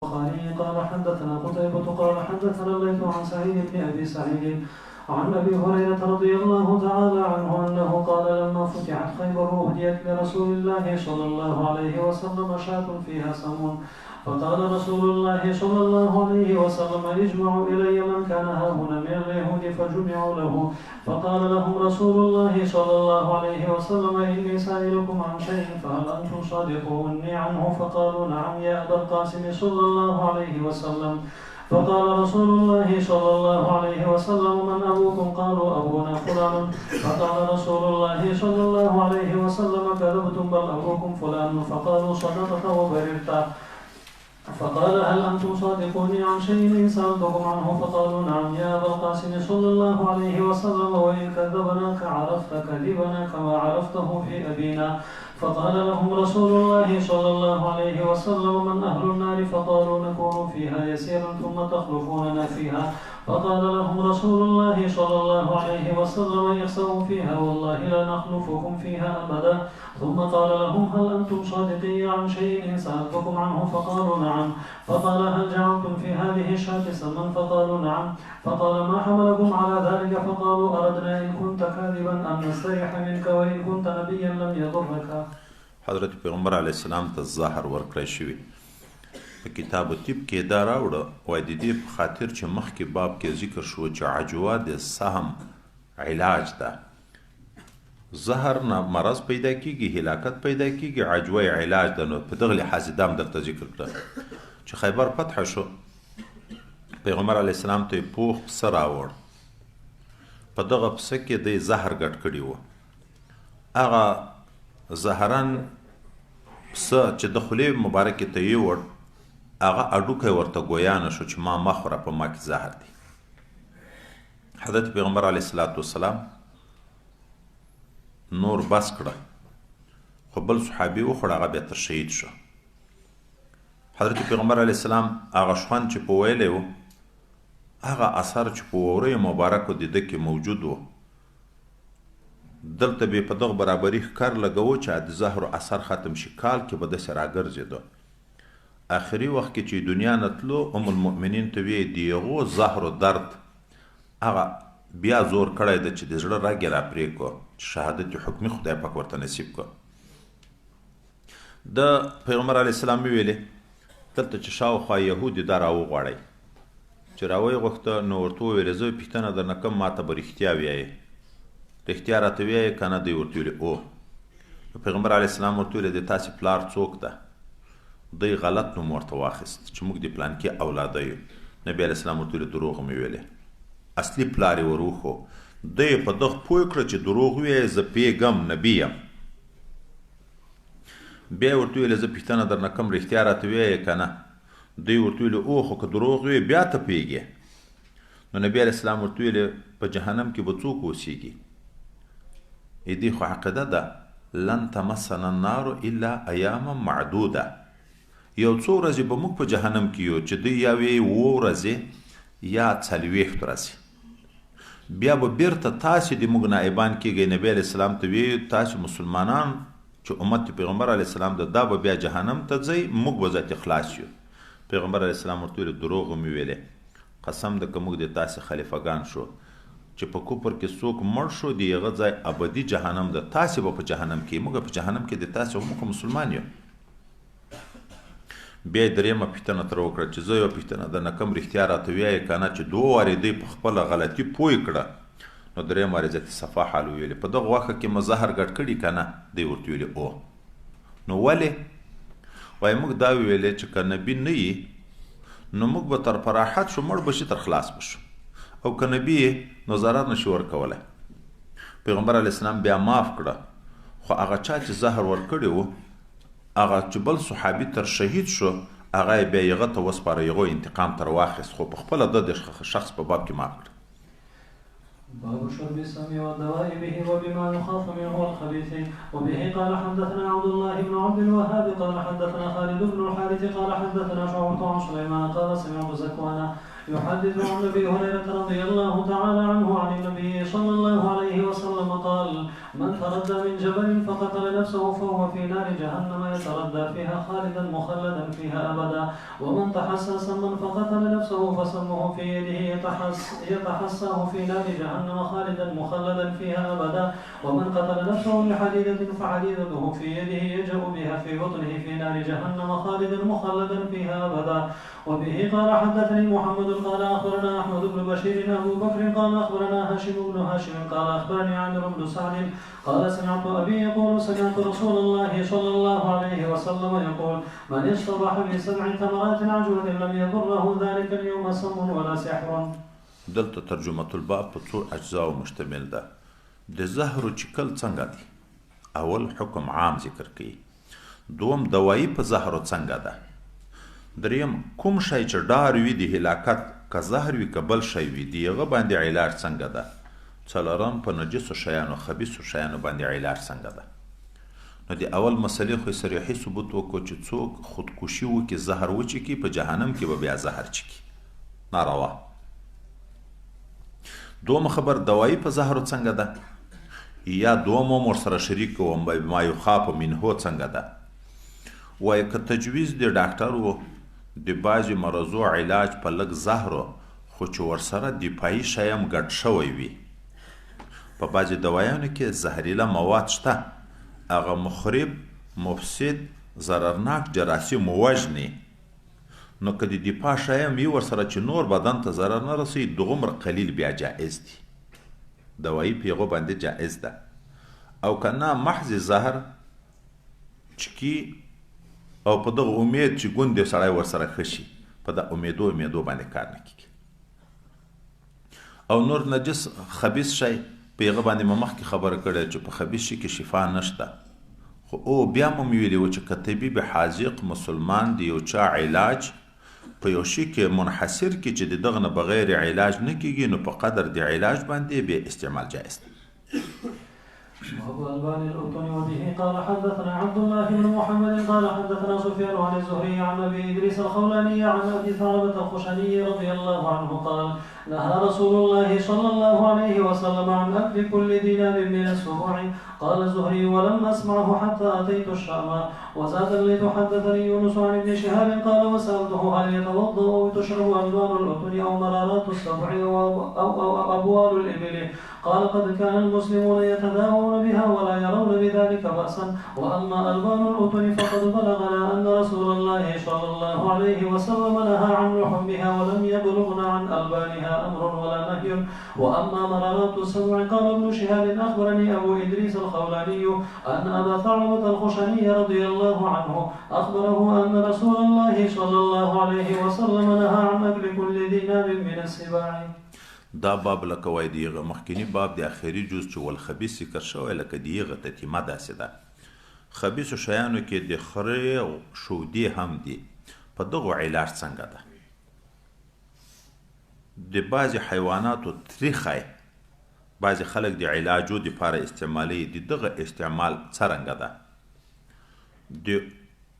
البخاري قال حدثنا قتيبة قال حدثنا الليث عن سعيد بن أبي سعيد عن أبي هريرة رضي الله تعالى عنه أنه قال لما فتحت خيبر أهديت لرسول الله صلى الله عليه وسلم شاة فيها سمون فقال رسول الله صلى الله عليه وسلم اجمعوا إلي من كان هاهنا من اليهود فجمعوا له فقال لهم رسول الله صلى الله عليه وسلم إني سائلكم عن شيء فهل أنتم صادقوني عنه فقالوا نعم يا أبا القاسم صلى الله عليه وسلم فقال رسول الله صلى الله عليه وسلم من أبوكم قالوا أبونا فلان فقال رسول الله صلى الله عليه وسلم كذبتم بل أبوكم فلان فقالوا صدقت وبررت فقال هل أنتم صادقون عن شيء إن سألتكم عنه فقالوا نعم يا أبا القاسم صلى الله عليه وسلم وإن كذبناك عرفت كذبنا كما عرفته في أبينا فقال لهم رسول الله صلى الله عليه وسلم من أهل النار فقالوا نكون فيها يسيرا ثم تخلفوننا فيها فقال لهم رسول الله صلى الله عليه وسلم اخسئوا فيها والله لا نخلفكم فيها أبدا ثم قال لهم هل أنتم صادقين عن شيء إن سألتكم عنه فقالوا نعم فقال هل جعلتم في هذه الشاة سما فقالوا نعم فقال ما حملكم على ذلك فقالوا أردنا إن كنت كاذبا أن نستريح منك وإن كنت نبيا لم يضرك. حضرت پیغمبر علیه السلام ته زهر ورکړی شوی په کتاب الطب کې دا راوړه وایي د دې په خاطر چې مخکې باب کې ذکر شو چې عجوه د سهم علاج ده زهر نه مرض پیدا کیږي هلاکت پیدا کیږي عجوه علاج ده نو په دغه لحاظ دام درته ذکر کړه چې خیبر فتح شو پیغمبر علیه السلام ته پوخ پسه راوړ په دغه پسه کې د زهر ګډ کړي وو هغه زهران پسه چې د خولې مبارکې ته یې وړ هغه اډوکی ورته ګویانه شو چې ما مخوره په ما کې زهر دی حضرت پیغمبر علیه الصلاة والسلام نور بس کړه خو بل صحابي وخوړ هغه بیا تر شهید شو حضرت پیغمبر علیه السلام هغه شخوند چې په ویلی و هغه اثر چې په ورویو مبارکو د ده کې موجود و دلته به په دغه برابري ښکار لګوو چې د زهرو اثر ختم شي کال کې به داسې راګرځېده آخري وخت کې چې دنیا نه تلو ام المؤمنین ته ویې د هغو زهرو درد هغه بیا زور کړی ده چې د زړه رګ یې راپرې کړو چې شهادت حکمي خدای پاک ورته نصیب کړو د پیغمبر علیه السلام ویلې دلته چې شاوخوا یهود دا راوغواړئ چې راویې غوښته نو ورته وویلې زه پوښتنه درنه کوم ماته به رښتیا ویایې رښتیا راته ویایې که نه دوی ورته ویلې او پیغمبر علیه السلام ورته ویلې د تاسې پلار څوک ده دوی غلط نوم ورته واخیست چې موږ د پلانکي اولاده یو نبي علیه السلام ورته ویلې دروغ مې ویلې اصلي پلار یې وروښو دوی په دغه پوه کړه چې دروغ ویایې زه پیږم نبي یم بیا ورته ویلې زه پوښتنه درنه کوم رښتیا راته ویایې که نه دوی ورته ویلې او خو که دروغ ویې بیا ته پیږې نو نبي علیه السلام ورته ویلې په جهنم کې به څوک اوسیږي دې خو عقیده ده لن تمسنا النار الا ایاما معدوده یو څو ورځې به موږ په جهنم کې یو چې دوی یا وی 7 ورځې یا 40 ورځې بیا به بیرته تاسې د موږ نائبان کېږئ نبي علیه السلام ته وی تاسې مسلمانان چې امت پیغمبر علیه السلام دا به بیا جهنم ته ځئ موږ به ذاتي خلاص یو پیغمبر علیه السلام ورته ویلې دروغ مې ویلې قسم ده که موږ د تاسې خلیفګان شو چې په کفر کې څوک مړ شو د هغه ځای ابدي جهنم ده تاسې به په جهنم کې موږ په جهنم کې د تاسې موږ مسلمان یو بیا یې درېیمه پوښتنه ترې وکړه چې زه یوه پوښتنه درنه کوم رښتیا راته ویایې که نه چې 2 وارې دوی په خپله غلطي پوه کړه نو درېیم وارې ذاتي صفا حال وویلې په دغه غوښه کې مو زهر ګډ کړي که نه دوی ورته ویلې او نو ولې وایي موږ دا ویلې چې که نبي نه یي نو موږ به تر فراحت شو مړ به شي تر خلاص به شو او که نبي نو ضرر نشي ورکولی پیغمبر علیه السلام بیا معاف کړه خو هغه چا چې زهر ورکړی و هغه چې بل صحابي تر شهید شو هغه یې بیا هغه ته وسپاره هغو انتقام تر واخیست خو په خپله د شخص په باب کې معاف کړه باب شرب السم والدواء به وبما يخاف منه الخبيث وبه قال حدثنا عبد الله بن عبد الوهاب قال حدثنا خالد بن الحارث قال حدثنا شعبة عن سليمان قال سمعت زكوان يحدث عن أبي هريرة رضي الله تعالى عنه عن النبي صلى الله عليه وسلم قال: من تردى من جبل فقتل نفسه فهو في نار جهنم يتردى فيها خالدا مخلدا فيها أبدا، ومن تحسى سما فقتل نفسه فسمه في يده يتحساه في نار جهنم خالدا مخلدا فيها أبدا، ومن قتل نفسه بحديدة فحديدته في يده يجأ بها في بطنه في نار جهنم خالدا مخلدا فيها أبدا. وبه قال حدثني محمد قال أخبرنا أحمد بن بشير أبو بكر قال أخبرنا هاشم بن هاشم قال أخبرني عامر بن سعد قال سمعت أبي يقول سمعت رسول الله صلى الله عليه وسلم يقول: من اصطبح ب7 تمرات عجوة لم يضره ذلك اليوم سم ولا سحر. دلته ترجمه الباب په څو اجزاو مشتمل ده. د زهرو چکل څنګه دي؟ اول حکم عام ذکر کوي، دوم دوایی په زهرو څنګه ده، دریم کوم شی چې ډار وي د هلاکت که زهر وي که بل شی وي د هغه باندې علاج څنګه ده، څلورم په نجسو شیانو خبیثو شیانو باندې علاج څنګه ده. نو د اول مسلې خو صریحي ثبوت وکړو چې څوک خودکشي وکړي زهر وچکي په جهنم کې به بیا زهر چکي، ناروا. دوم خبر دوایی په زهرو څنګه ده، یا دوم هم ورسره شریک کوم ما یخاف منه څنګه ده. وایي که تجویز د ډاکټر و د بعضې مرضو علاج په لږ زهرو خو چې ورسره دفاعي شی هم ګډ شوی وي، په بعضې دوایانو کې زهریله مواد شته، هغه مخرب مفسد ضررناک جراثیم وژني، نو که د دفاع شی هم وي ورسره چې نور بدن ته ضرر نه رسوي دغومره قلیل بیا جایز دي، دوایي په هغو باندې جایز ده. او که نه محض زهر چکي او په دغه امید چې ګوندې سړی ورسره ښه شي، په د امیدو باندې کار نه کېږي. او نور نجس خبیث شی په هغه باندې مې مخکې خبره کړې چې په خبیث شي کې شفا نشته، خو او بیا مو مې ویلي و چې که طبیب حاذق مسلمان د یو چا علاج په یو شي کې منحصر کې چې د دغه نه بغیر علاج نه کېږي، نو په قدر د علاج باندې بیا استعمال جایز دی. وابو الباني الأردني وبه قال حدثنا عبد الله بن محمد قال حدثنا سفيان عن الزهري عن ابي ادريس الخولاني عن ابي ثعلبة الخشني رضي الله عنه قال: نهى رسول الله صلى الله عليه وسلم عن اكل كل دينار من السبوع. قال الزهري: ولم اسمعه حتى اتيت الشام. وزاد الليث حدثني يونس عن ابن شهاب قال: وسالته هل يتوضا وتشرب الوان الأذن او مرارات السبع او ابوال الابل؟ قال: قد كان المسلمون يتداوون بها ولا يرون بذلك بأسا، وأما ألبان الأذن فقد بلغنا أن رسول الله صلى الله عليه وسلم نهى عن لحومها ولم يبلغنا عن ألبانها أمر ولا نهي. وأما مرارات السبع قال ابن شهاب: أخبرني أبو إدريس الخولاني أن أبا ثعلبة الخشني رضي الله عنه أخبره أن رسول الله صلى الله عليه وسلم نهى عن أكل كل دينار من السباع. دا باب لکه وای دیغه مخکینی باب د اخیری جز چې والخبیث ذکر شوی لکه دیغه تتیمه داسې ده. خبیثو شیانو کې د خرې او شودې هم دي، په دغو علاج څنګه ده؟ د بعضې حیواناتو تریخی بعضې خلک د علاجو دپاره استعمالوي، د دغه استعمال څرنګه ده؟ د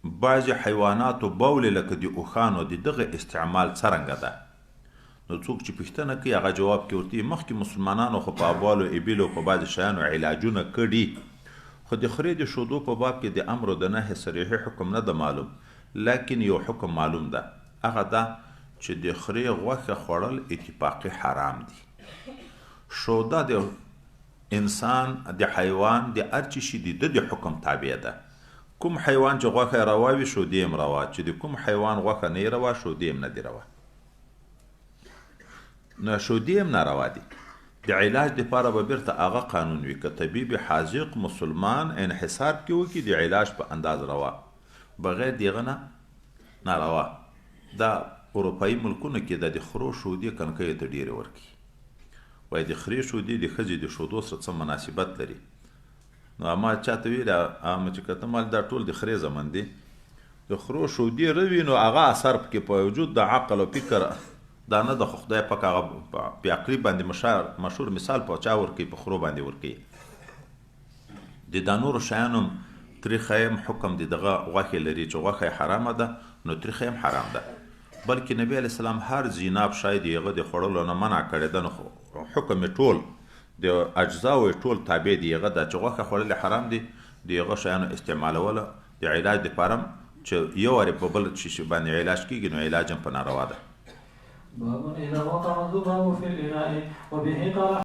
بعضې حیواناتو بول لکه د اوښانو د دغه استعمال څرنګه ده؟ نو څوک چې پوښتنه کوي هغه جواب کې ورته مخکې مسلمانانو خو په ابوالو ایبلو په بعضې شیانو علاجونه کړي، خو د خرې د شودو په باب کې د امر و د نهي صریحي حکم نه ده معلوم، لیکن یو حکم معلوم ده، هغه ده چې د خرې غوښه خوړل اتفاقي حرام دي. شوده د انسان د حیوان د هر چی شي د حکم تابع ده. کوم حیوان چې غوښه یې روا وي شودې هم روا، چې د کوم حیوان غوښه نه یې روا شودې هم نه دي روا، نو شودې هم ناروا دي. د علاج دپاره به بیرته هغه قانون وي که طبیب حاذق مسلمان انحصار کې وکړي د علاج په انداز روا، بغیر د هغه نه ناروا. دا اروپایي ملکونو کې د خرو شودې کنکیو ته ډېرې ورکوي، وایي د خرې شودې د ښځې د شودو سره څه مناسبت لري. نو ما چاته ویل چې که ته مال دا ټول د خرې زمن دي، د خرو شودې روي نو هغه اثر پکې په وجود د عقل او فکر دا نه د خدای پاک هغه په عقلي باندې مشهور مثال په چا ورکوي، په خرو باندې ورکوي. د دا نورو شیانو تریخه هم حکم د دغه غوښې لري چې غوښه یې حرامه ده، نو تریخه هم حرام ده. بلکې نبی علیه السلام هر زیناب شاید هغه د خوړلو نه منع کړی ده، نو حکم یې ټول د اجزاو یې ټول تابع دي هغه ده چې غوښه خوړل حرام دي، د هغه شیانو استعمالوله د علاج دپاره چې یو وارې په بل شي باندې علاج کېږي نو علاج هم په ناروا ده. باب إذا وقع الذباب في الإناء. وبه قال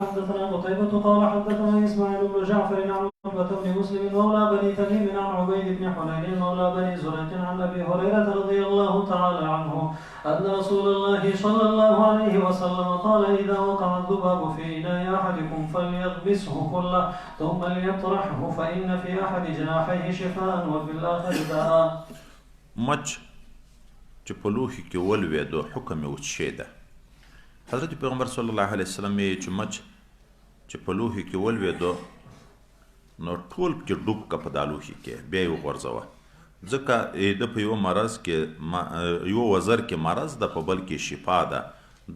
حدثنا قتيبة قال حدثنا إسماعيل بن جعفر عن عقبة بن مسلم مولى بني تميم عن عبيد بن حنين مولى بني زريق عن أبي هريرة رضي الله تعالى عنه أن رسول الله صلى الله عليه وسلم قال إذا وقع الذباب في إناء أحدكم فليغمسه كله ثم ليطرحه فإن في أحد جناحيه شفاء وفي الآخر داء. مچ چې په لوښي کې ولوېدو حکم یې وڅښې ده. حضرت پیغمبر صلی الله علیه وسلم یې چې مچ چې په لوښي کې ولوېدو نو ټول پکې ډوب که په دا لوښي کې بیا یې وغورځوه، ځکه د په یو مرض کې یو وزر کې مرض ده په بل کې شفا ده،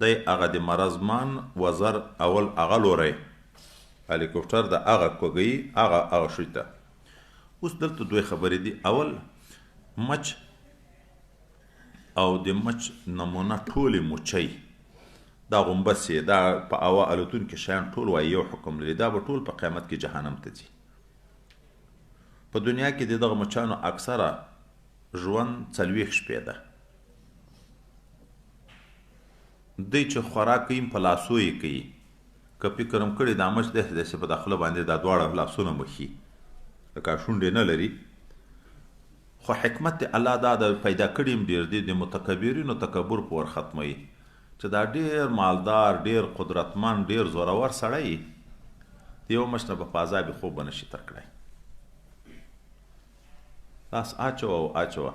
دی هغه د مرضمان وزر اول هغه لوری هلیکوپټر د هغه کوږی هغه شوي ته. اوس دلته دوی خبرې دي، اول مچ او د مچ نمونه ټولې مچۍ دا غومبسې دا په هوا الوتونکي شیان ټول وایي یو حکم لري، دا به ټول په قیامت کې جهنم ته ځي. په دنیا کې د دغه مچانو اکثره ژوند 40 شپې ده. دوی چې خوراک کوي په لاسو یې کوي، که فکر هم کړی دا مچ دی داسې په داخله باندې دا دواړه لاسونه مخي لکه شونډې نه لري، خو حکمت الله دا د پیدا کړي هم ډېر دی، د متکبرینو تکبر په ور ختموي چې دا ډېر مالدار ډېر قدرتمن ډېر زورور سړی د یو مچ نه به په عذاب خوب به نشي تر کړی. لاس اچوه او اچوه،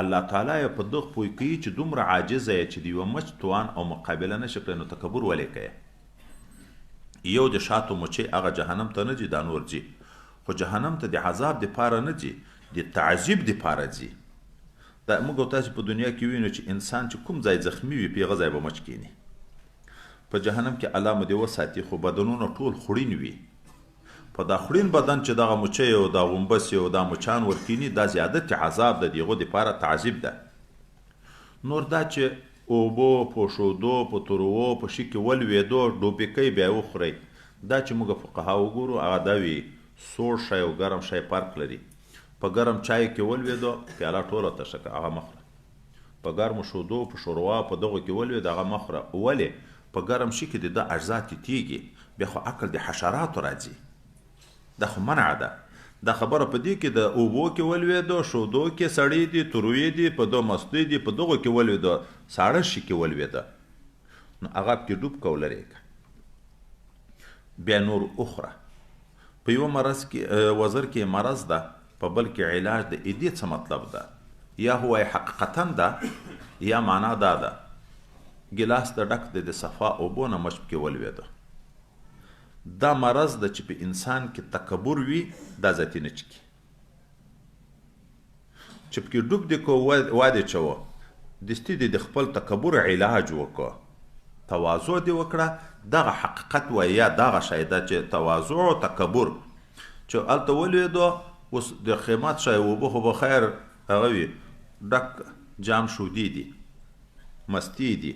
الله تعالی یې په دغه پوه کوي چې دومره عاجزه یې چې د یوه مچ توان او مقابله نشي کړی، نو تکبر ولې کوې؟ یو د شاتو مچۍ هغه جهنم ته نه ځي، دا نور ځي، خو جهنم ته د عذاب دپاره نه ځي، د تعذیب دپاره ځي. دا موږ او تاسو په دنیا کې وینو چې انسان چې کوم ځای زخمی وي په هغه ځای به مچ کیني. په جهنم کې الله مو دې وساتي، خو بدنونه ټول خوړین وي، په دا خوړین بدن چې دغه مچۍ او دا غومبسې او دا مچان ورکیني دا زیادت عذاب ده، د هغو دپاره تعذیب ده. نور دا چې اوبو په شودو په تروو په شي کې ولوېدو ډوبېکۍ بیا وخورئ، دا چې موږ فقها وګورو هغه دا وي سوړ شی او ګرم شی فرق لري. په ګرم چای کې ولوېدو پیاله ټوله تشه که هغه مه خوره، په ګرمو شودو په شوروا په دغو کې ولوېد هغه مه خوره. ولې؟ په ګرم شي کې د ده اجزا تیتېږي، بیا خو عقل د حشراتو راځي، دا خو منع ده. دا خبره په دې کې د اوبو کې ولوېدو شودو کې سړې دي تروې دي په دو مستې دي په دغو کې ولوېدو ساړه شي کې ولوېده نو هغه پکې ډوب که ولرې که بیا نور اخره. په یو مرض کې وزر کې مرض ده، په بل کې علاج د دې څه مطلب ده؟ یا هو حقیقتا ده یا معنا دا ده ګلاس د ډک د صفا اوبو نه مچ پکې ولوېده، دا مرض ده چې په انسان کې تکبر وي دا ذاتي نه چکي، چې پکې ډوب دی کو واده چوه دستی دی د خپل تکبر علاج وکړه، تواضع دی وکړه، دغه حقیقت وایي یا دغه شی ده چې تواضع او تکبر چې هلته ولوېدو. اوس د قیمت شی اوبه خو به خیر هغه وي ډک جام شودي دي مستي دي.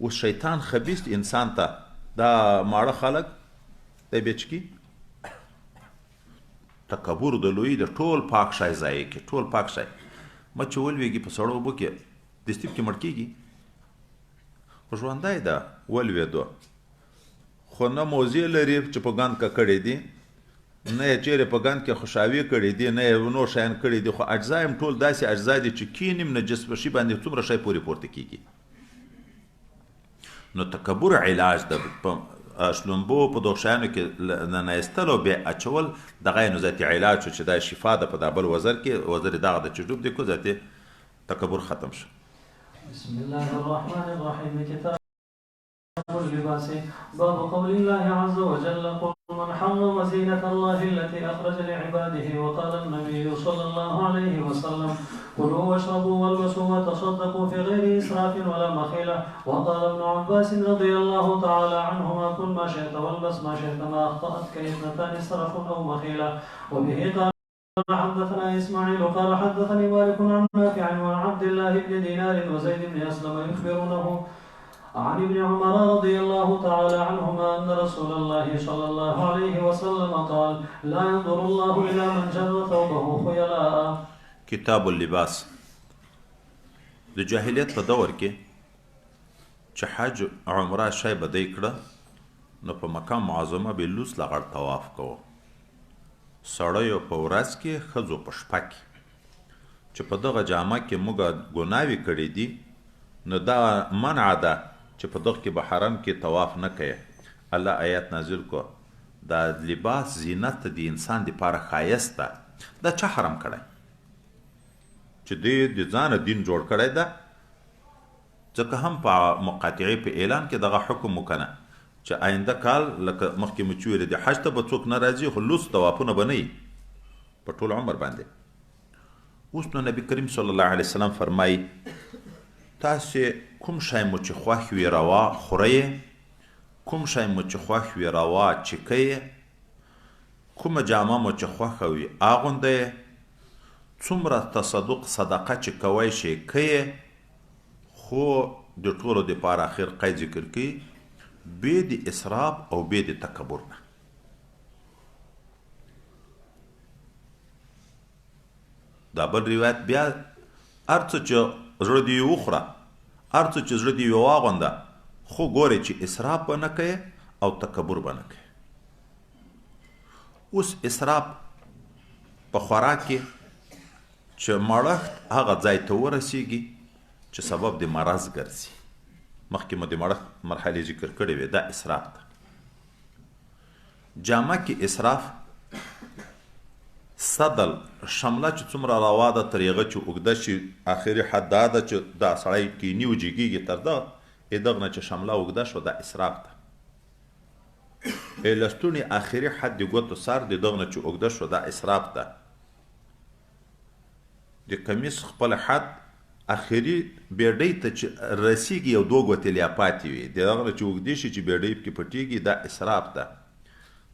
اوس شیطان خبیث انسان ته دا ماړه خلک دی بیچکي تکبر د لوی د ټول پاک شی ضایع کړي، ټول پاک شی مچ ولوېږي په سړو اوبو کې دستي پکې مړ کېږي، خو ژوندی ده ولوېدو خو نه موضع لري چې په ګند که کړی دي، نه یې چیرې په ګند کې خوشاوي کړي دي، نه یې نور شیان کړي دي، خو اجزا هم ټول داسې اجزا دي چې کینیم نجس په شي باندې څومره شی پورې پورته کېږي. نو تکبر علاج د شلومبو په دغو شیانو کې نه ایستلو بیا اچول دغه یې نو ذاتي علاج شو چې دا شفا ده په دا بل وزر کې، وزر دغه ده چې ډوب دی کو ذاتي تکبر ختم شو. بسم الله الرحمن الرحيم. كتاب اللباس. باب قول الله عز وجل قل من حرم زينة الله التي أخرج لعباده. وقال النبي صلى الله عليه وسلم كلوا واشربوا والبسوا وتصدقوا في غير إسراف ولا مخيلة. وقال ابن عباس رضي الله تعالى عنهما كل ما شئت والبس ما شئت ما أخطأتك اثنتان إسراف أو مخيلة. وبه قال حدثنا إسماعيل قال حدثني مالك عن نافع عن عبد الله بن دينار وزيد بن أسلم يخبرونه عن ابن عمر رضي الله تعالى عنهما أن رسول الله صلى الله عليه وسلم قال لا ينظر الله إلى من جر ثوبه خيلاء. کتاب اللباس. د جاهلیت په دور کې چې حج عمره شی بدی کړه نو په مکه معظمه به لوس لغړ طواف کوه. سړیو په ورځ کې ښځو په شپه کې چې په دغه جامه کې موږ ګناوې کړې دي نو دا منع ده چې په دغه کې به حرم کې طواف نه کوي. الله آیات نازل کو دا لباس زینت د انسان دپاره ښایست ده. دا چا حرم کړی چې دی د ځانه دین جوړ کړی ده. ځکه هم په مقاطعې په اعلان کې دغه حکم وکنه چې آینده کال لکه مخکې مو چې ویلې د حج ته به څوک نه راځي خو لوس طوافونه به نه وي په ټول عمر باندې. اوس نو نبي کریم صلی الله علیه وسلم فرمایي تاسې کوم شی مو چې خوښ وي روا خورئ، کوم شی مو چې خوښ وي روا چکئ، کومه جامه مو چې خوښه وي اغوندئ، څومره تصدق صدقه چې کوی شئ کوئ، خو د ټولو دپاره اخر قید ذکر کوي بې د اسراف او بې د تکبر نه. دا بل روایت بیا هر څه چې زړه دې یې وخوره، هر څه چې زړه دې یې واغونده، خو ګورئ چې اسراف به نه کوئ او تکبر به نه کوئ. اوس اسراف په خوراک کې چې مړښت هغه ځای ته ورسیږي چې سبب د مرض ګرځي. مخکې مو د مړښت مرحلې ذکر کړې وې، دا اسراف ده. جامه کې اسراف صدل شمله چې څومره روا ده تر هغه چې اوږده شي آخري حد دا ده چې دا سړی کیني وجیږي تر دغه نه چې شمله اوږده شوه دا اسراف ده. لستونې آخري حد د ګوتو سر د دغه نه چې اوږده شوه دا اسراف ده. د کمیس خپل حد آخري بیډۍ ته چې رسیږي یو دوه ګوتې لا پاتې وي د هغه نه چې اوږدې شي چې بیډۍ پکې پټېږي دا اسراف ده.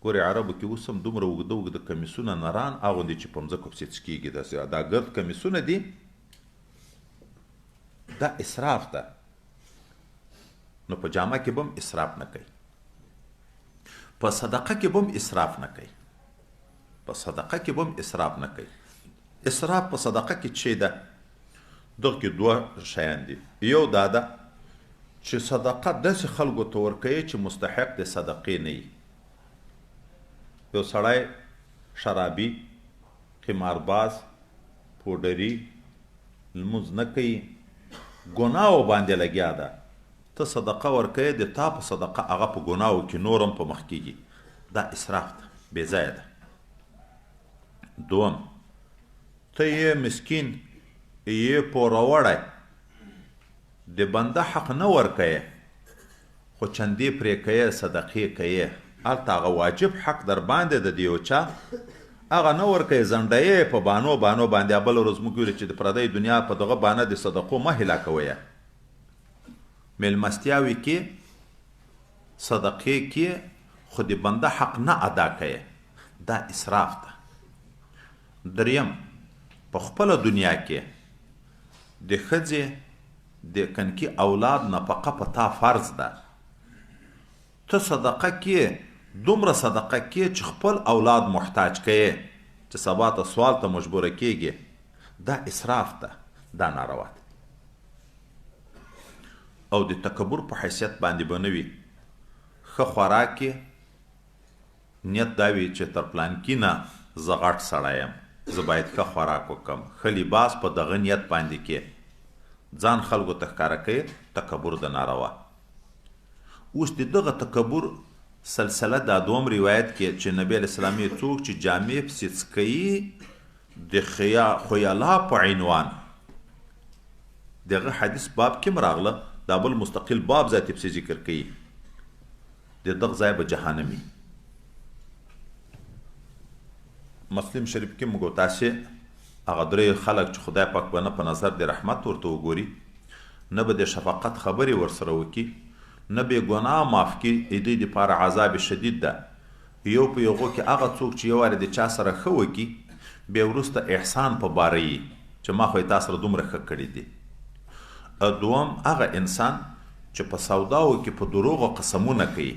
ګورې عربو کې اوس هم دومره اوږده اوږده کمیسونه نران اغوندي چې په مځکو پسې څکېږي. دا ګرد کمیسونه دي، دا اسراف ده. نو په جامه کې به هم اسراف نه کوي، په صدقه کې به هم اسراف نه کوي، په صدقه کې به هم اسراف نه کوي. اسراف په صدقه کې څه ده؟ دغه کې دوه شیان دي. یو دا ده چې صدقه داسې خلکو ته ورکوي چې مستحق د صدقې نه وي. یو سړی شرابي، قمارباز، پوډري، لمونځ نه کوي، ګناو باندې لګیا ده، ته صدقه ورکوي، د تا په صدقه هغه په ګناو کې نور هم په مخ کېږي. دا اسراف ده، بې ځایه ده. دوم، ته یې مسکین یې پوروړی د بنده حق نه ورکوي خو چندې پرې کوي، صدقې کوي، هلته هغه واجب حق در باندې د دیو چا هغه نه ورکوي، زنډه په بانو بانو باندې. بله ورځ موږ ویلو چې د پردۍ دنیا په دغه بانه د صدقو مه هلاکوئ. میلمستیاوې کې صدقې کې خو د بنده حق نه ادا کوي، دا اسراف ده. دریم، په خپله دنیا کې د ښځې د کنکي اولاد نفقه په تا فرض ده. ته صدقه کې دومره صدقه کې چې خپل اولاد محتاج کوي چې سبا ته سوال ته مجبوره کېږي، دا اسراف ده، دا ناروا ده. او د تکبر په حیثیت باندې به نه وي. ښه خوراک کې نیت دا وي چې تر پلانکي نه زه غټ سړی یم، زه باید ښه خوراک وکړم. ښه لباس په دغه نیت باندې کې ځان خلکو ته ښکاره کوي، تکبر د ناروا. اوس د دغه تکبر سلسله دا دوم روایت کې چې نبی علیه السلام یې څوک چې جامې پسې څکوي د خیالا په عنوان، دغه حدیث باب کې راغله، دا بل مستقل باب ذاتي پسې ذکر کوي، د دغه ځای به جهنمي. مسلم شریف کې موږ تاسې هغه درې خلک چې خدای پاک به نه په نظر د رحمت ورته وګوري، نه به د شفقت خبرې ورسره وکړي، نه به ګناه معاف کړي، د دوی دپاره عذاب شدید ده. یو په یغو کې هغه څوک چې یو وارې د چا سره ښه وکړي بیا وروسته احسان په باره یي چې ما خو یې تا سره دومره ښه کړي دي. دوم هغه انسان چې په سوداو کې په دروغو قسمونه کوي.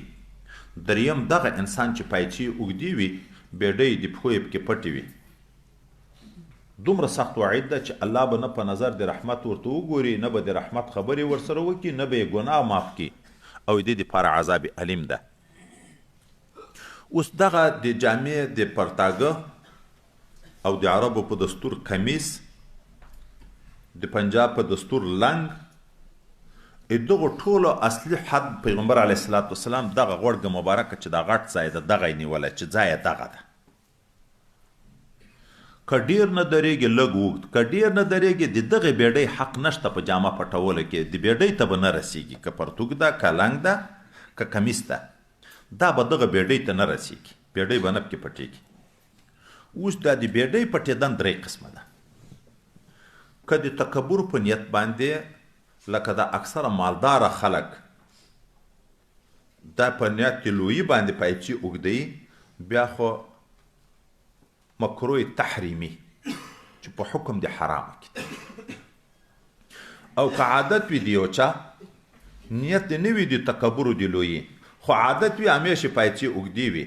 دریم دغه انسان چې پایچې اوږدې وي بیډۍ د پښو یې پکې پټې وي. دومره سخت وعید ده چې الله به نه په نظر د رحمت ورته وګوري، نه به د رحمت خبرې ورسره وکړي، نه به یې ګناه معاف کړي او د دې دپاره عذاب علیم ده. اوس دغه د جامع د پرتاګه او د عربو په دستور کمیس، د پنجاب په دستور لنګ، دغه ټولو اصلي حد پیغمبر علیه الصلاة والسلام دغه غوړګه مبارکه چې دا غټ ځای ده دغه یې نیولی چې ځای یې دغه ده. که ډېر نه درېږي لږ اوږد، که ډېر نه درېږي د دغې بیډۍ حق نشته په جامه پټولو کې، د بیډۍ ته به نه رسېږي. که پرتوګ ده، که لنګ ده، که کمیس ده، دا به دغه بیډۍ ته نه رسېږي، بیډۍ به نه پکې پټېږي. اوس دا د بیډۍ پټېدن درې قسمه ده. که د تکبر په نیت باندې لکه د اکثره مالداره خلک دا په نیت د لویي باندې پایچې اوږدوي، بیا خو مکروه تحریمي چې په حکم د حرامه کې. او که عادت وي د یو چا نیت نه وي د تکبر د لویي، خو عادت وي همیشه پایچې اوږدې وي،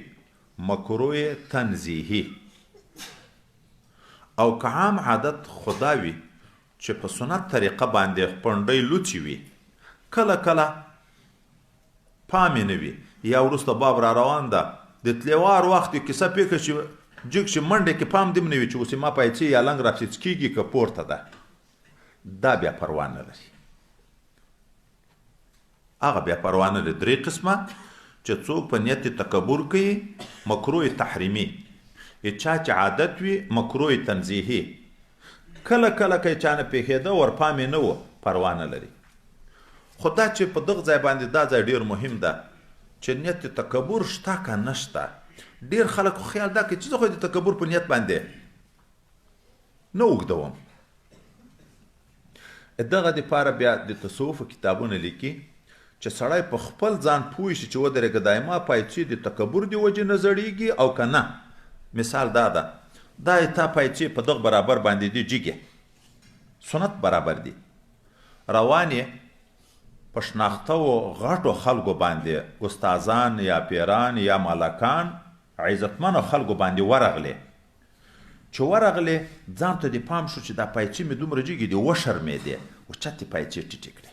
مکروه تنزیهي. او که عام عادت خدا وي چې په سنت طریقه باندې پنډۍ لوڅې وي، کله کله پام یې نه وي، یا وروسته باب را روان ده د تلوار وخت یې کیسه پېښه شي جګ شي منډه کې پام دې نه وي چې اوس ما پایڅې یا لنګ راپسې کېږي که پورته ده، دا بیا پروا نه لري. هغه بیا پروا نه لري. درې قسمه چې څوک په نیت تکبر کوي مکروه تحریمي، چا چې عادت وي مکروه تنزیهي، کله کله که چا نه پېښېده ورپام یې نه و پروا نه لري. خو دا چې په دغه ځای باندې دا ځای ډېر مهم ده چې نیت تکبر شته که نشته. ډېر خلک خو خیال دا کوي چې زه خو د تکبر په نیت باندې نه اوږدوم. دغه دپاره بیا د تصوف کتابونه لیکي چې سړی په خپل ځان پوه شي چې ودرېږه دایما پایڅې د تکبر د وجې نه زړېږي او که نه. مثال دا ده، دا تا پایڅې په دغه برابر باندې دي جګې، سنت برابر دي، روان یې په شناخته و غټو خلکو باندې، استازان یا پیران یا مالکان عزتمنو خلکو باندې ورغلې. چې ورغلې ځان ته د پام شو چې دا پایڅې مې دومره جګې دي، وشرمېدې، اوچتې پایڅې ټیټې کړې.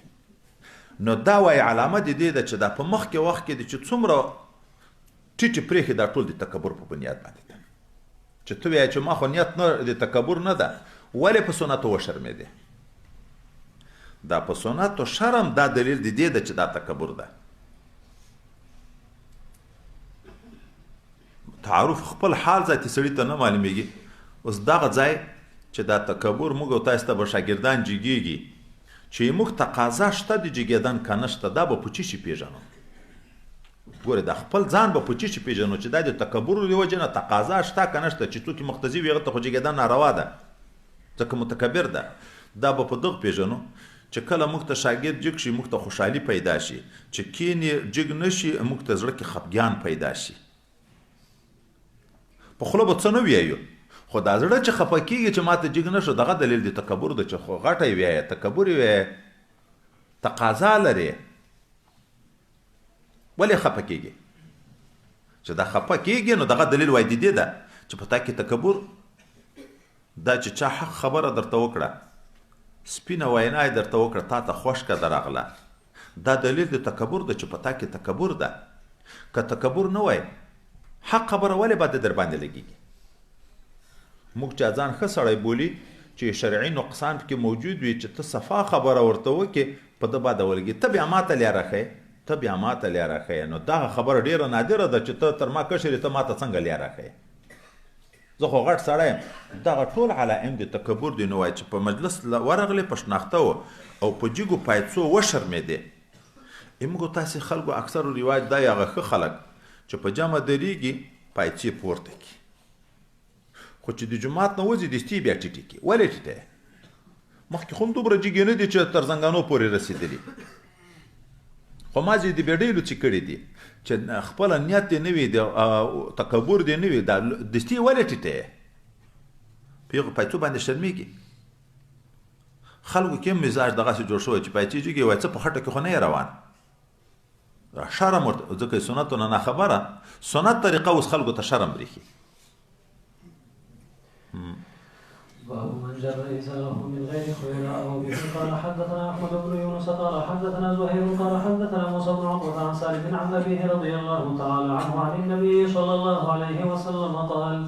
نو دا وایي علامه د دې ده چې دا په مخکې وخت کې دي چې څومره ټیټې پرېښې، دا ټول د تکبر په بنیاد باندې ده. چې ته وایې چې ما خو نیت نه د تکبر نه ده، ولې په سنتو وشرمېدې؟ دا په سنتو شرم دا دلیل د دې ده چې دا تکبر ده. تعارف خپل حال ذاتي سړي ته نه معلومیږي. اوس دغه ځای چې دا تکبر موږ او تاسو ته به شاګردان جګیږي چې موږ تقاضا شته د جګېدن که نشته، دا به په څه شي پېژنو؟ ګوره د خپل ځان به په څه شي پېژنو چې دا د تکبر د وجې نه تقاضا شته که نشته. چې څوک مقتضي وي هغه ته خو جګېدن ناروا ده ځکه متکبر ده. دا به په دغه پېژنو چې کله موږ ته شاګرد جګ شي موږ ته خوشحالي پیدا شي، چې کینې جګ نه شي موږ ته زړه کې خفګان پیدا شي. په خوله به څه نه ویایو، خو دا زړه چې خفه کېږي چې ما ته جګ نه شو، دغه دلیل د تکبر ده چې خو غټه یې ویایه، تکبر یې ویایه، تقاضا لري. ولې خفه کېږي؟ چې دا خفه کېږي نو دغه دلیل وایي د دې ده چې په تا کې تکبر دا چې چا حق خبره درته وکړه، سپینه وینا یې درته وکړه، تا ته خوشکه درغله، دا دلیل د تکبر ده چې په تا کې تکبر ده. که تکبر نه وای حق خبره ولې باید در باندې لګېږي؟ موږ چې ځان ښه سړی بولي چې شرعي نقصان پکې موجود وي چې ته صفا خبره ورته وکړې، په ده باید ولګي. ته بیا ما ته لیاره ښیې، ته بیا ما ته لیاره ښیې. نو دغه خبره ډېره نادره ده چې ته تر ما کشر یې، ته ما ته څنګه لیاره ښیې؟ زه خو غټ سړی یم. دغه ټول علائم د تکبر دی. نو وایي چې په مجلس ورغلې، په شناخته و او په جګو پایڅو وشرمېدې. موږ تاسې خلکو اکثرو رواج دا یې هغه ښه خلک چې په جمع درېږي پایڅې پورته کړي، خو چې د جومات نه وځي دستي بیا ټیټې کړي. ولې ټیټه؟ مخکې خو هم دومره جګې نه دي چې تر زنګانو پورې رسېدلي، خو مازې د بیډۍ لوڅې کړي دي چې خپله نیت دې نه وي، د تکبر دې نه وي، دا دستي ولې ټیټه؟ پیغه پایڅو باندې شرمېږي خلکو کې مزاج دغسې جوړ شوی چې پایڅې جوړېږي وایي څه په خټه کې خو نه یې روان شرم ورته ځکه سنتو نه ناخبره سنت طریقه اوس خلکو ته شرم برېښي باب من جر إزاره من غير خيلاء وبه قال حدثنا أحمد بن يونس قال حدثنا زهير قال حدثنا موسى بن عقبة عن سالم عن أبيه رضي الله تعالى عنه عن النبي صلى الله عليه وسلم قال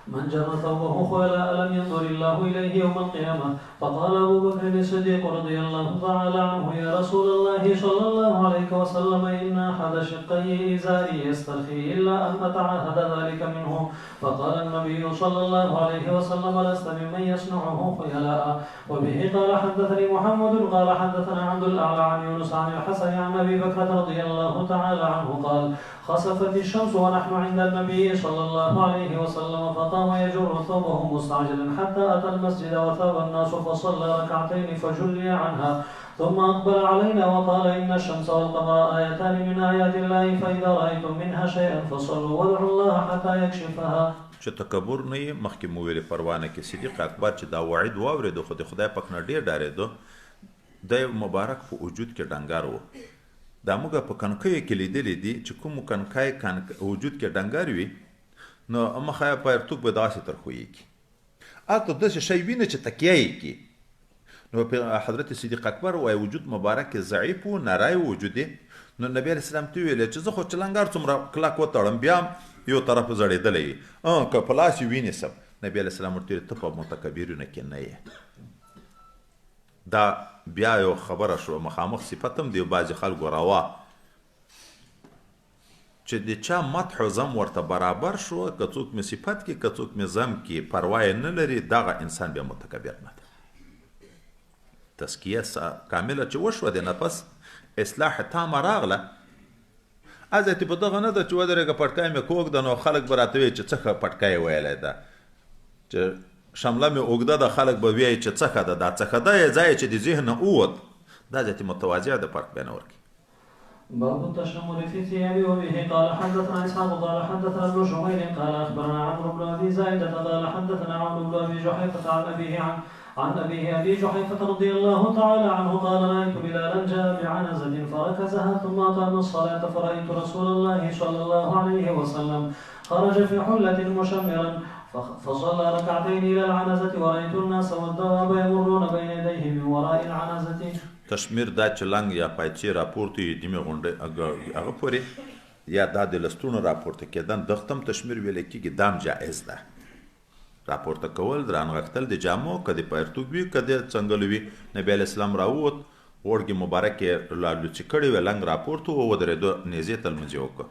من جر ثوبه خيلاء لم ينظر الله إليه يوم القيامة فقال أبو بكر الصديق رضي الله تعالى عنه يا رسول الله صلى الله عليه وسلم إن أحد شقي إزاري يسترخي إلا أن أتعهد ذلك منه فقال النبي صلى الله عليه وسلم لست ممن يصنعه خيلاء وبه قال حدثني محمد قال حدثنا عبد الأعلى عن يونس عن الحسن عن أبي بكر رضي الله تعالى عنه قال خسفت الشمس ونحن عند النبي صلى الله عليه وسلم فقام يجر ثوبه مستعجلا حتى أتى المسجد وثاب الناس فصلى ركعتين فجلي عنها ثم أقبل علينا وقال إن الشمس والقمر آيتان من آيات الله فإذا رأيتم منها شيئا فصلوا وادعوا الله حتى يكشفها چې تکبر نه یې مخکې مو ویلې پروانه کې صدیق اکبر چې دا وعید واورېدو خو د خدای پاک نه ډېر ډارېدو د مبارک په وجود کې ډنګر و دا موږ په کڼکیو کې لیدلي دي چې کوم کڼکی وجود کې ډنګر وي نو مخه یې پایرتوب به داسې ترخویږي هلته داسې شی وینه چې تکیه یې کړي نو حضرت صدیق اکبر وایي وجود مبارک کې ضعیف و نری وجود نو نبی علیه السلام ته ویلې چې زه خو چلنګار څومره کلک وتړم بیا یو طرف زړېدلی وي که په لاس یې ونیسم نبی علیه السلام ورته ویل ته په متکبرینو کې نه یې دا بیا یو خبره شو مخامخ صفت هم دی بعضې خلکو روا چې د چا مدح و ذم ورته برابر شو که څوک مې صفت کې که څوک مې ذم کې پروا یې نه لري دغه انسان بیا متکبر نه دی تزکیه کامله چې وشوه د نفس اصلاح تامه راغله ازتې په دغه نه ده چې ودرېږه پټکی مې کوږ ده نو خلک به راته وایي چې څه ښه پټکی یې ویلی ده چې شمله مې اوږده ده خلک به وایي چې څه ښه ده دا څه ښه ده یې ځای چې د ذهن نه ووت دا ذاتې متواضع ده فرق بیا نه ورکړي باب التشمر في الثياب وبه قال حدثنا اسحاق قال حدثنا ابن شميل قال اخبرنا عمرو بن ابي زايده قال حدثنا عمرو بن ابي جحيفه عن ابيه ابي جحيفه رضي الله تعالى عنه قال رايت بلالا جاء بعنزه فركزها ثم اقام الصلاه فرايت رسول الله صلى الله عليه وسلم خرج في حله مشمرا فصلى ركعتين الى العنزه ورايت الناس والدواب يمرون بين يديه من وراء العنزه تشمیر دا چلنګ یا پایچې راپورته یې دمې غونډې هغه پورې یا دا د لستونو راپورته کېدن دغه هم تشمیر ویل کېږي دام جایز ده راپورته کول درانغښتل د جامو که د پایرتوب وي که د څنګلو وي نبي علیه السلام راووت غوړګې مبارک یې لالوڅې کړې وې لنګ راپورته ودرېدو نیزې ته لمونځ یې وکړه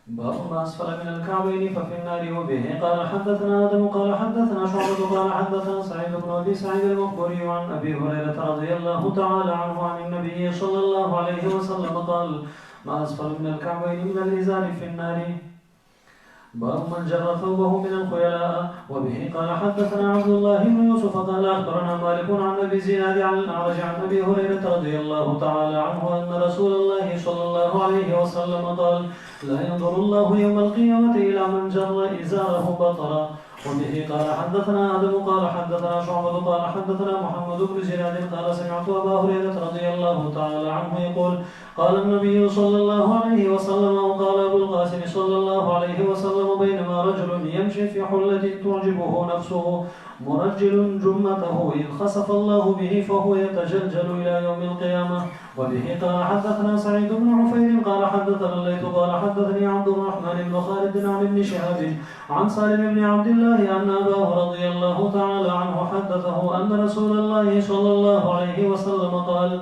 باب ما اسفل من الكعبين ففي النار وبه قال حدثنا ادم قال حدثنا شعبة قال حدثنا سعيد بن ابي سعيد المقبري عن ابي هريره رضي الله تعالى عنه عن النبي صلى الله عليه وسلم قال ما اسفل من الكعبين من الازار في النار باب من جر ثوبه من الخيلاء وبه قال حدثنا عبد الله بن يوسف قال اخبرنا مالك عن ابي زناد عن الاعرج عن ابي هريره رضي الله تعالى عنه ان رسول الله صلى الله عليه وسلم قال لا ينظر الله يوم القيامه الى من جر ازاره بطرا وبه قال حدثنا ادم قال حدثنا شعبة قال حدثنا محمد بن زناد قال سمعت ابا هريره رضي الله تعالى عنه يقول قال النبي صلى الله عليه وسلم وقال ابو القاسم صلى الله عليه وسلم بينما رجل يمشي في حلة تعجبه نفسه مرجل جمته إذ خسف الله به فهو يتجلجل إلى يوم القيامة وبه قال حدثنا سعيد بن عفير قال حدثنا الليث قال حدثني عبد الرحمن بن خالد عن ابن شهاب عن سالم بن عبد الله أن أباه رضي الله تعالى عنه حدثه أن رسول الله صلى الله عليه وسلم قال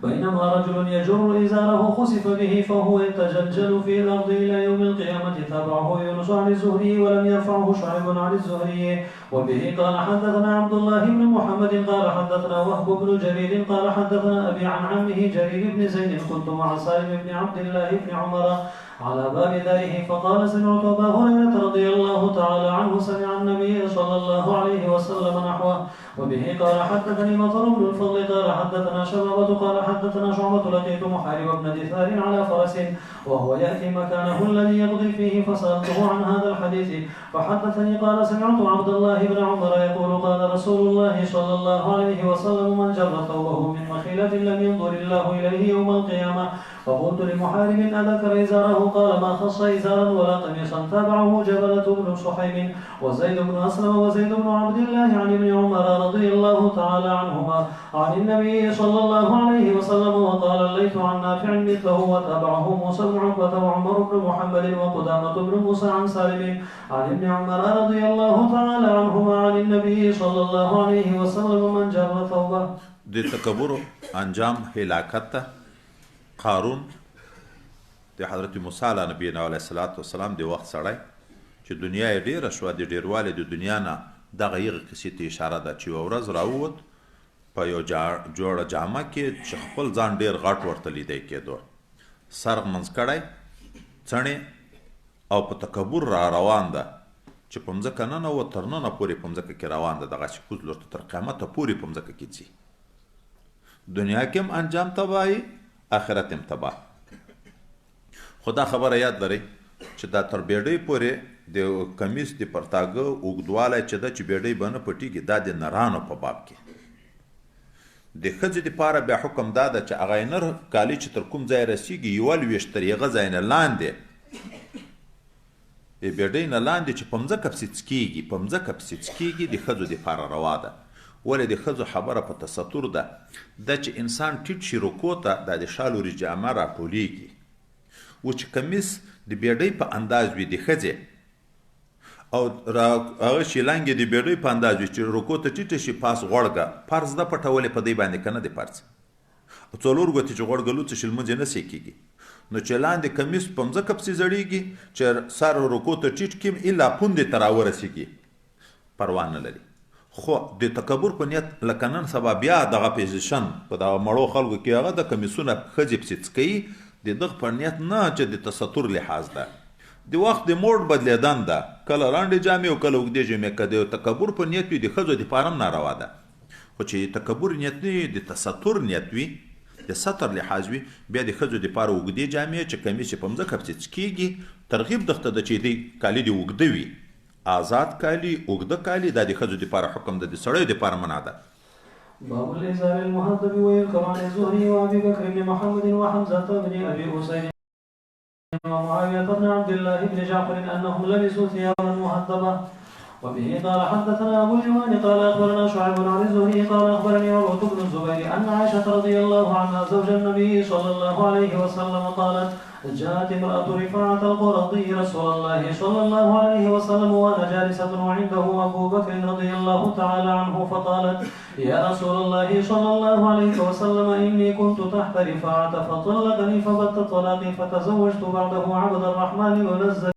بينما رجل يجر إزاره خسف به فهو يتجلجل في الأرض إلى يوم القيامة تابعه يونس عن الزهري ولم يرفعه شعيب عن الزهري وبه قال حدثنا عبد الله بن محمد قال حدثنا وهب بن جرير قال حدثنا أبي عن عمه جرير بن زيد كنت مع سالم بن عبد الله بن عمر على باب داره فقال سمعت أبا هريرة رضي الله تعالى عنه سمع النبي صلى الله عليه وسلم نحوه. وبه قال حدثني مطر بن الفضل قال حدثنا شبابة قال حدثنا شعبة لقيت محارب بن دثار على فرس وهو يأتي مكانه الذي يقضي فيه فسألته عن هذا الحديث فحدثني قال سمعت عبد الله بن عمر يقول قال رسول الله صلى الله عليه وسلم من جر ثوبه من مخيلة لم ينظر الله إليه يوم القيامة. فقلت لمحارب أذكر إزاره قال ما خص إزارا ولا قميصا. تابعه جبلة بن صحيب وزيد بن أسلم وزيد بن عبد الله عن ابن عمر رضي الله تعالى عنهما عن النبي صلى الله عليه وسلم وقال الليث عن نافع مثله. وتابعه موسى بن عقبة وعمر بن محمد وقدامة بن موسى عن سالم عن ابن عمر رضي الله تعالى عنهما عن النبي صلى الله عليه وسلم من جر ثوبه. د تکبر انجام هلاکت قارون د حضرت موسی علیه نبینا علیه الصلاۃ والسلام د وخت سړی چې دنیا یې ډیره شوه د ډیروالی د دنیا نه دغه یغه قصې ته اشاره ده چې یوه ورځ راووت په یو جوړه جامه کې چې خپل ځان ډیر غټ ورته لیدی کېدو سر منځ کړی څڼې او په تکبر را روان ده چې په مځکه ننوت تر ننه پورې په مځکه کې روان ده دغسې کوز لور ته تر قیامته پورې په مځکه کې ځي دنیا کې هم انجام تباهي آخرت هم تباه. خو دا خبره یاد لرئ چې دا تر بیډۍ پورې د کمیس د پرتاګه اوږدوالی چې ده چې بیډۍ به نه پټېږي دا د نرانو په باب کې د ښځې دپاره بیا حکم دا ده چې هغه یې نر کالي چې تر کوم ځای رسېږي 21 تر هغه ځای نه لاندې د بیډۍ نه لاندې چې په مځکه پسې څکېږي په مځکه پسې څکېږي د ښځو دپاره روا ده. ولې د ښځو خبره په تستر ده دا چې انسان ټیټ شي رکو ته دا د شال ورې جامه راټولېږي و چې کمیس د بیډۍ په انداز وي د ښځې او هغه شیلنګې د بیډۍ په انداز وي چې رکو ته ټیټه شي پاس غوړګه فرض ده پټولې په دی باندې که نه دی فرض څلور ګوتې چې غوړګه لوڅه شي لمونځ یې نه سې کېږي نو چې لاندې کمیس په مځکه پسې زړېږي چې سر رکو ته ټیټ کړي الا پوندې ته راورسېږي پروا نه لري. خو د تکبر په نیت لکه نن سبا بیا دغه پوزیشن په دغه مړو خلکو کې هغه د کمیسونه ښځې پسې څکوي د دغه په نیت نه چې د تستر لحاظ ده د وخت د موډ بدلیدن ده کله لاندې جامې او کله اوږدې جامې که د تکبر په نیت وي د ښځو دپاره هم ناروا ده خو چې تکبر نیت نه وي د تستر نیت وي د ستر لحاظ وي بیا د ښځو دپاره اوږدې جامې چې کمیس یې په مځکه پسې څکېږي ترغیب دغته ده چې دی کالي دې اوږده وي آزاد کالی اوږده کالی دا د ښځو دپاره حکم ده د سړیو دپاره منع ده. باب الإزار المهذب ويذكر عن الزهري وأبي بكر بن محمد وحمزة بن أبي أسيد ومعاوية بن عبد الله بن جعفر أنهم لبسوا ثيابا مهذبة. وبه قال حدثنا أبو اليمان قال أخبرنا شعيب عن الزهري قال أخبرني عروة بن الزبير أن عائشة رضي الله عنها زوج النبي صلى الله عليه وسلم قالت جاءت امرأة رفاعة القرظي رسول الله صلى الله عليه وسلم وأنا جالسة وعنده أبو بكر رضي الله تعالى عنه فقالت يا رسول الله صلى الله عليه وسلم إني كنت تحت رفاعة فطلقني فبت طلاقي فتزوجت بعده عبد الرحمن بن الزبير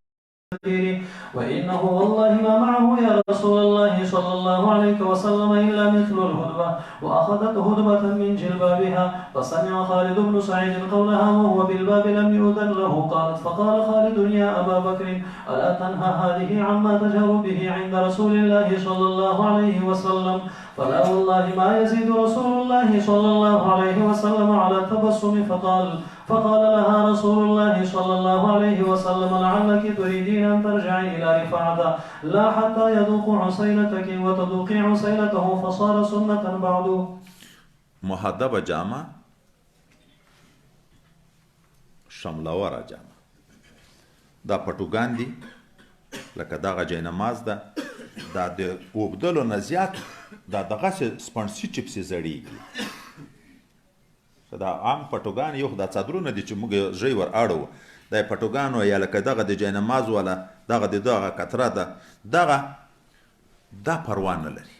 وإنه والله ما معه يا رسول الله صلى الله عليه وسلم إلا مثل الهدبة وأخذت هدبة من جلبابها فسمع خالد بن سعيد قولها وهو بالباب لم يؤذن له قالت فقال خالد يا أبا بكر ألا تنهى هذه عما تجهر به عند رسول الله صلى الله عليه وسلم فلا والله ما يزيد رسول الله صلى الله عليه وسلم على التبسم فقال لها رسول الله صلى الله عليه وسلم لعلك تريدين أن ترجعي إلى رفاعة لا حتى يذوق عسيلتك وتذوقي عسيلته فصار سنة بعد. محدبه جامه شملوره جامه دا پټوګان دي لکه دغه جاینماز ده دا د اوبدلو نه زیات دا دغسې سپڼسي چې پسې زړېږي دا عام پټوګان یو دا څادرونه دي چې موږ ژی ور اړوو دا یې پټوګان یا لکه دغه د جاینماز والا دغه د دغه کتره ده دغه دا پروا نه لري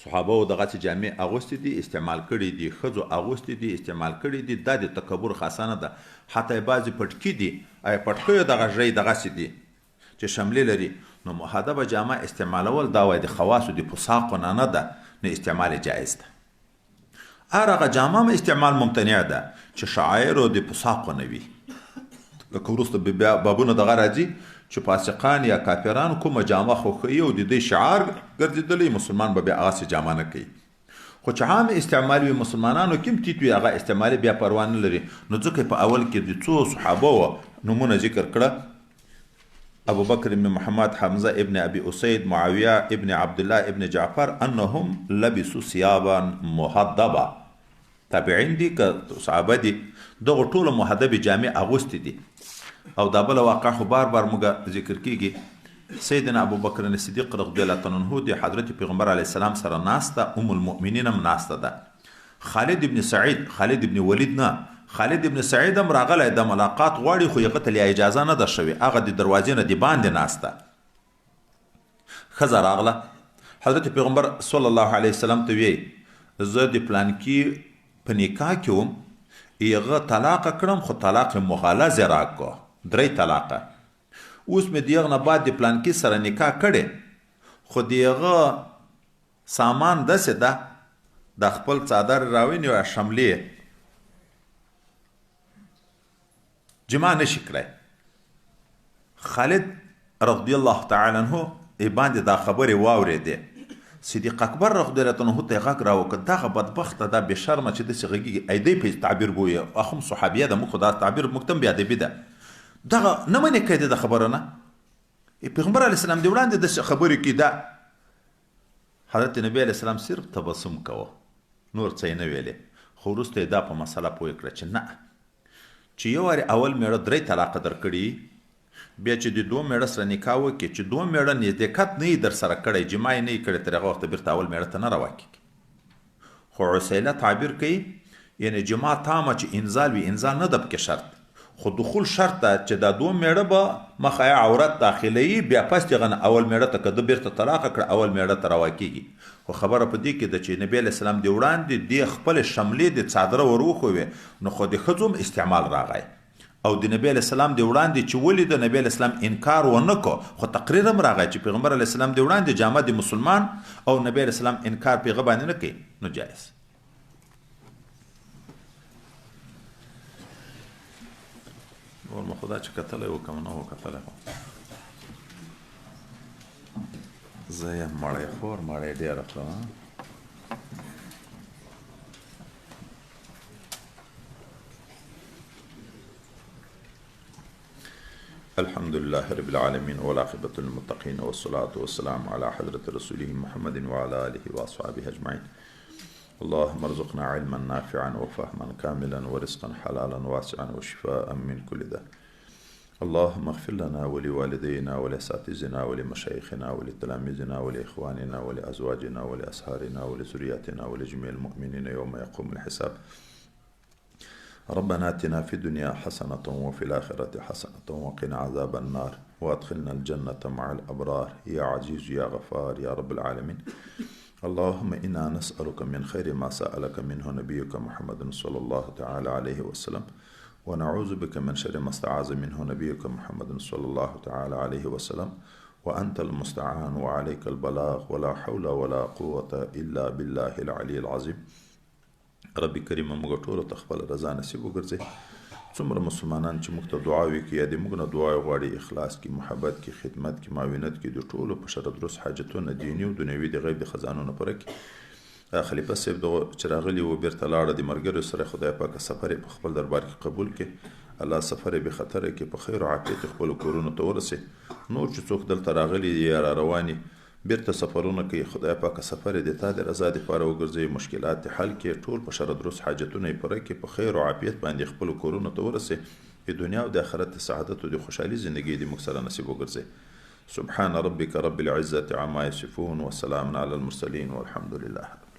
صحابه و دغسې جامې اغوستې دي استعمال کړي دي ښځو اغوستې دي استعمال کړي دي دا د تکبر خاصه نه ده حتی یې بعضې پټکي دي پټکیو دغه ژی دغسې دي چې شملې لري نو محدبه جامه استعمالول دا وایي د خواصو د پوساقو نه ده نو استعمال جایز ده. هر هغه جامه استعمال ممتنع ده چې شعایرو د پوساقو نه وي لکه وروسته بیا بابونه دغه راځي چې فاسقان یا کافران کومه جامه خوښوي او د دې شعار ګرځېدلی مسلمان به بیا هغسې جامه نه کوي خو چې عام استعمال وي مسلمانانو کې هم ټیټ وي هغه استعمالي بیا پروا نه لري نو ځکه په اول کې د څو صحابه وه نومونه ذکر کړه ابو بکر ابن محمد حمزه ابن ابي اسید معاویه ابن عبدالله ابن جعفر انهم لبسوا ثيابا محدبه تابعین دي که صحابه دي دغه ټوله محدبې جامې اغوستې دي او دا بله واقع خو بار بار موږ ذکر کیږي سیدنا ابو بکر صدیق رضی الله تعالی عنه د حضرت پیغمبر علیه السلام سره ناسته ام المؤمنین هم ناسته ده خالد ابن سعید خالد ابن ولید نه خالد ابن سعید هم راغلی د ملاقات غواړي خو هغه ته اجازه نه ده شوې هغه د دروازې نه د باندې ناسته ښځه راغله حضرت پیغمبر صلی الله علیه وسلم ته ویې زه د پلانکي په نکاح کې وم هغه طلاقه کړم خو طلاق مغلظ یې راکړو 3 طلاقه اوس مې د هغه نه بعد د پلانکي سره نکاح کړې خو د هغه سامان داسې ده د خپل څادر راونیو شملې جما نشي کړی خالد رضی الله تعالی عنه باندې دا خبرې واورېدې صدیق اکبر رضی الله عنه ته غږ راوکړ دغه بدبخته دا بې شرمه چې داسې غږیږي ایدی په تعبیر بویه اخم صحابیه ده موږ دا تعبیر موږ ته بې ادبي ده دغه نه منې کوي د خبره نه پیغمبر علیه السلام د وړاندې د خبرې کې ده حضرت نبی علیه السلام صرف تبسم کوه نور څه یې نه ویلې خو وروسته یې دا په مسله پوه کړه چې نه چې یو وارې اول میړه 3 طلاقه درکړي بیا چې د 2 میړه سره نکاح وکړي چې 2 میړه نزدېکت نه یې در سره کړی جما یې نه یې کړی تر هغه وخته بیرته اول میړه ته نه راواکېږي خو عسیله تعبیر کوي یعنی جما تامه چې انزال وي انزال نه ده پکې شرط خو دخول شرط ده چې دا 2 میړه به مخه عورت داخلوي بیا پس هغه اول میړه ته که ده بیرته طلاقه کړه اول میړه ته راواکېږي خو خبره په دې کې ده چې نبی علیه السلام د وړاندې دې خپلې شملې د څادره ور وښوې نو خو د ښځو هم استعمال راغی او د نبی علیه السلام د وړاندې چې ولې د نبی علیه السلام انکار ونه کړ خو تقریر هم راغی چې پیغمبر علیه السلام د وړاندې جامه د مسلمان او نبی علیه السلام انکار په هغه باندې نه کوي نو جایز نور مو خدا چې کتلی و که نه و کتلی زه یم مړی خور مړی ډېره خورم الحمد لله رب العالمين والعاقبة للمتقين والصلاة والسلام على حضرة رسوله محمد وعلى آله وأصحابه أجمعين اللهم ارزقنا علما نافعا وفهما كاملا ورزقا حلالا واسعا وشفاء من كل داء اللهم اغفر لنا ولوالدينا ولأساتذتنا ولمشايخنا ولتلاميذنا ولإخواننا ولأزواجنا ولأصهارنا ولذرياتنا ولجميع المؤمنين يوم يقوم الحساب ربنا آتنا في الدنيا حسنة وفي الآخرة حسنة وقنا عذاب النار وأدخلنا الجنة مع الأبرار يا عزيز يا غفار يا رب العالمين اللهم إنا نسألك من خير ما سألك منه نبيك محمد صلى الله تعالى عليه وسلم ونعوذ بك من شر ما استعاذ منه نبيك محمد صلى الله تعالى عليه وسلم وأنت المستعان وعليك البلاغ ولا حول ولا قوة إلا بالله العلي العظيم ربي كريم موږ ټولو ته خپل رضا نصیب وګرځي څومره مسلمانان چې موږ ته دعا وکړي یا د موږ نه دعا غواړي اخلاص کې محبت کې خدمت کې معاونت کې د ټولو په شر درست حاجتونه دیني او دنیوي د غیب د خزانونو پوره کړي خلیفه صاحب دغه چې راغلي و بیرته لاړه د ملګرو سره خدای پاک سفر په خپل دربار کې قبول کړي الله سفر به خطر کې په خیر او عافیت خپل کورونو ته ورسي نور چې څوک دلته راغلي یا را رواني بیرته سفرونه کوي خدای پاک سفر دې تا د رضا دپاره وګرځوي مشکلات حل کړي ټول په شر درست حاجتونه یې پوره کړي په خیر او عافیت باندې خپل کورونو ته ورسي په دنیا او د آخرت سعادت او د خوشحالي ژوندګي دې موږ سره نصیب وګرځي سبحان ربك رب العزة عما يصفون وسلام على المرسلين والحمد لله